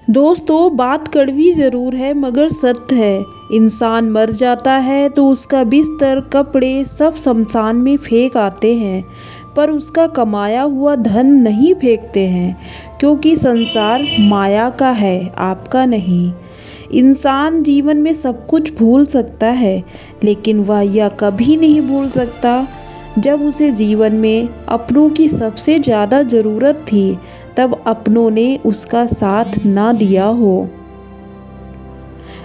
दोस्तों, बात कड़वी ज़रूर है मगर सत्य है। इंसान मर जाता है तो उसका बिस्तर, कपड़े सब शमशान में फेंक आते हैं, पर उसका कमाया हुआ धन नहीं फेंकते हैं, क्योंकि संसार माया का है, आपका नहीं। इंसान जीवन में सब कुछ भूल सकता है, लेकिन वह यह कभी नहीं भूल सकता जब उसे जीवन में अपनों की सबसे ज़्यादा ज़रूरत थी, तब अपनों ने उसका साथ ना दिया हो।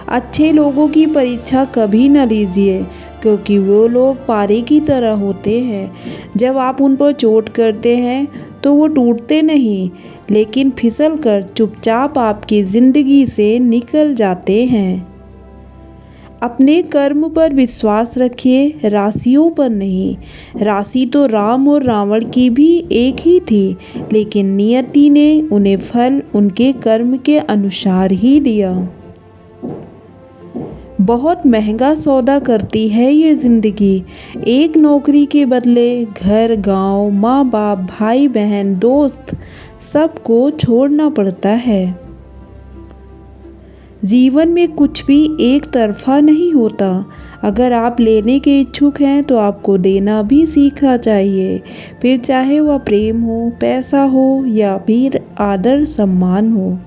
अच्छे लोगों की परीक्षा कभी न लीजिए, क्योंकि वो लोग पारे की तरह होते हैं। जब आप उन पर चोट करते हैं तो वो टूटते नहीं, लेकिन फिसल कर चुपचाप आपकी ज़िंदगी से निकल जाते हैं। अपने कर्म पर विश्वास रखिए, राशियों पर नहीं। राशि तो राम और रावण की भी एक ही थी, लेकिन नियति ने उन्हें फल उनके कर्म के अनुसार ही दिया। बहुत महंगा सौदा करती है ये ज़िंदगी। एक नौकरी के बदले घर, गांव, माँ बाप, भाई बहन, दोस्त सबको छोड़ना पड़ता है। जीवन में कुछ भी एक तरफा नहीं होता। अगर आप लेने के इच्छुक हैं तो आपको देना भी सीखना चाहिए, फिर चाहे वह प्रेम हो, पैसा हो या फिर आदर सम्मान हो।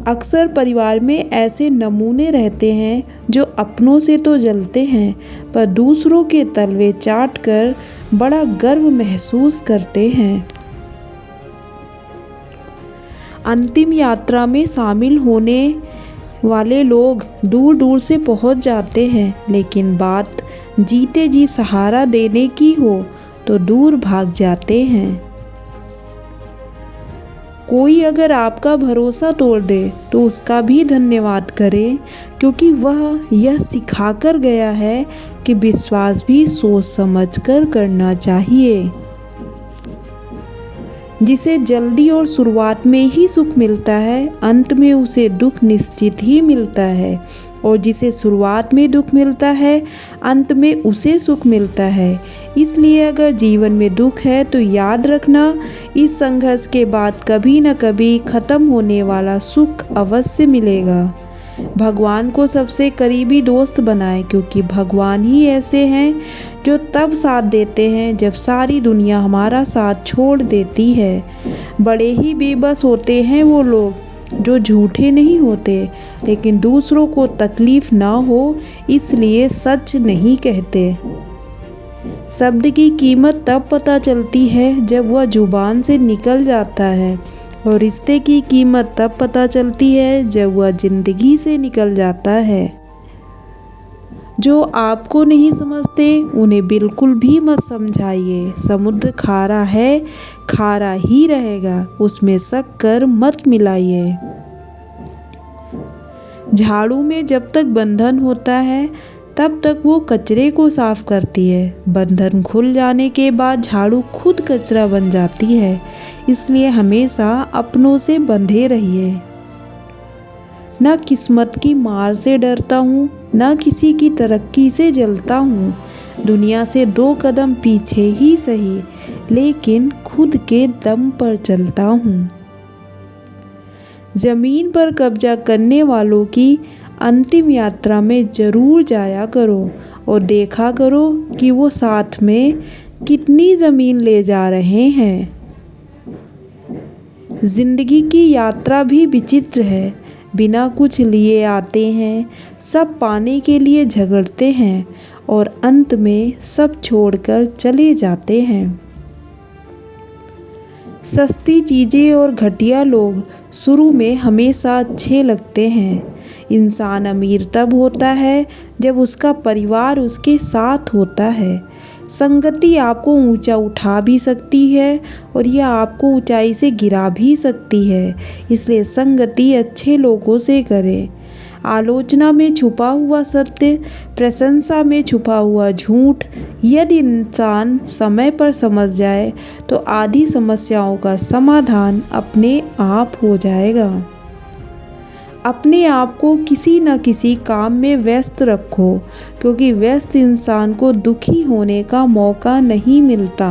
अक्सर परिवार में ऐसे नमूने रहते हैं जो अपनों से तो जलते हैं, पर दूसरों के तलवे चाट कर बड़ा गर्व महसूस करते हैं। अंतिम यात्रा में शामिल होने वाले लोग दूर दूर से पहुंच जाते हैं, लेकिन बात जीते जी सहारा देने की हो तो दूर भाग जाते हैं। कोई अगर आपका भरोसा तोड़ दे तो उसका भी धन्यवाद करें, क्योंकि वह यह सिखाकर गया है कि विश्वास भी सोच समझकर करना चाहिए। जिसे जल्दी और शुरुआत में ही सुख मिलता है, अंत में उसे दुख निश्चित ही मिलता है, और जिसे शुरुआत में दुख मिलता है, अंत में उसे सुख मिलता है। इसलिए अगर जीवन में दुख है तो याद रखना, इस संघर्ष के बाद कभी न कभी खत्म होने वाला सुख अवश्य मिलेगा। भगवान को सबसे करीबी दोस्त बनाएं, क्योंकि भगवान ही ऐसे हैं जो तब साथ देते हैं जब सारी दुनिया हमारा साथ छोड़ देती है। बड़े ही बेबस होते हैं वो लोग जो झूठे नहीं होते, लेकिन दूसरों को तकलीफ ना हो इसलिए सच नहीं कहते। शब्द की कीमत तब पता चलती है जब वह जुबान से निकल जाता है, और रिश्ते की कीमत तब पता चलती है जब वह जिंदगी से निकल जाता है। जो आपको नहीं समझते उन्हें बिल्कुल भी मत समझाइए। समुद्र खारा है, खारा ही रहेगा, उसमें शक्कर मत मिलाइए। झाड़ू में जब तक बंधन होता है तब तक वो कचरे को साफ करती है। बंधन खुल जाने के बाद झाड़ू खुद कचरा बन जाती है। इसलिए हमेशा अपनों से बंधे रहिए। न किस्मत की मार से डरता हूँ, न किसी की तरक्की से जलता हूँ। दुनिया से 2 कदम पीछे ही सही, लेकिन खुद के दम पर चलता हूँ। जमीन पर कब्जा करने वालों की अंतिम यात्रा में जरूर जाया करो और देखा करो कि वो साथ में कितनी ज़मीन ले जा रहे हैं। जिंदगी की यात्रा भी विचित्र है। बिना कुछ लिए आते हैं, सब पाने के लिए झगड़ते हैं, और अंत में सब छोड़कर चले जाते हैं। सस्ती चीज़ें और घटिया लोग शुरू में हमेशा अच्छे लगते हैं। इंसान अमीर तब होता है जब उसका परिवार उसके साथ होता है। संगति आपको ऊंचा उठा भी सकती है और यह आपको ऊंचाई से गिरा भी सकती है, इसलिए संगति अच्छे लोगों से करें। आलोचना में छुपा हुआ सत्य, प्रशंसा में छुपा हुआ झूठ यदि इंसान समय पर समझ जाए तो आधी समस्याओं का समाधान अपने आप हो जाएगा। अपने आप को किसी न किसी काम में व्यस्त रखो, क्योंकि व्यस्त इंसान को दुखी होने का मौका नहीं मिलता।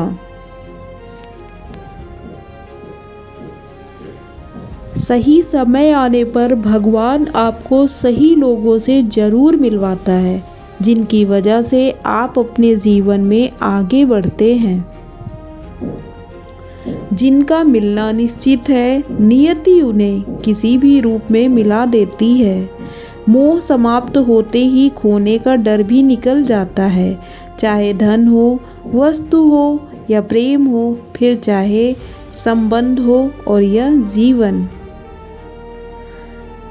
सही समय आने पर भगवान आपको सही लोगों से ज़रूर मिलवाता है, जिनकी वजह से आप अपने जीवन में आगे बढ़ते हैं। जिनका मिलना निश्चित है, नियति उन्हें किसी भी रूप में मिला देती है। मोह समाप्त होते ही खोने का डर भी निकल जाता है, चाहे धन हो, वस्तु हो या प्रेम हो, फिर चाहे संबंध हो और यह जीवन।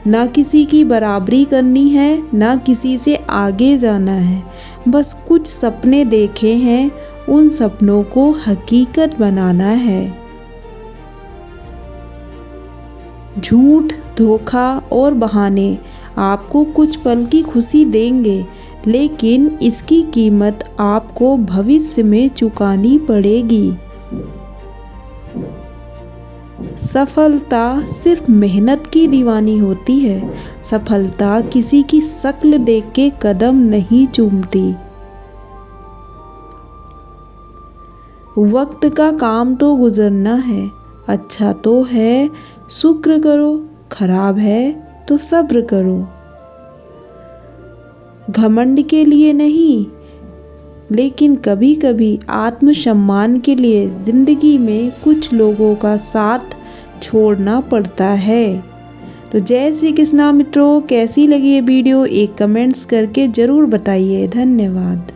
ना किसी की बराबरी करनी है, ना किसी से आगे जाना है, बस कुछ सपने देखे हैं, उन सपनों को हकीकत बनाना है। झूठ, धोखा और बहाने आपको कुछ पल की खुशी देंगे, लेकिन इसकी कीमत आपको भविष्य में चुकानी पड़ेगी। सफलता सिर्फ मेहनत की दीवानी होती है। सफलता किसी की शक्ल देख के कदम नहीं चूमती। वक्त का काम तो गुजरना है, अच्छा तो है शुक्र करो, खराब है तो सब्र करो। घमंड के लिए नहीं, लेकिन कभी कभी आत्मसम्मान के लिए जिंदगी में कुछ लोगों का साथ छोड़ना पड़ता है। तो जय श्री कृष्णा मित्रों, कैसी लगी ये वीडियो एक कमेंट्स करके ज़रूर बताइए। धन्यवाद।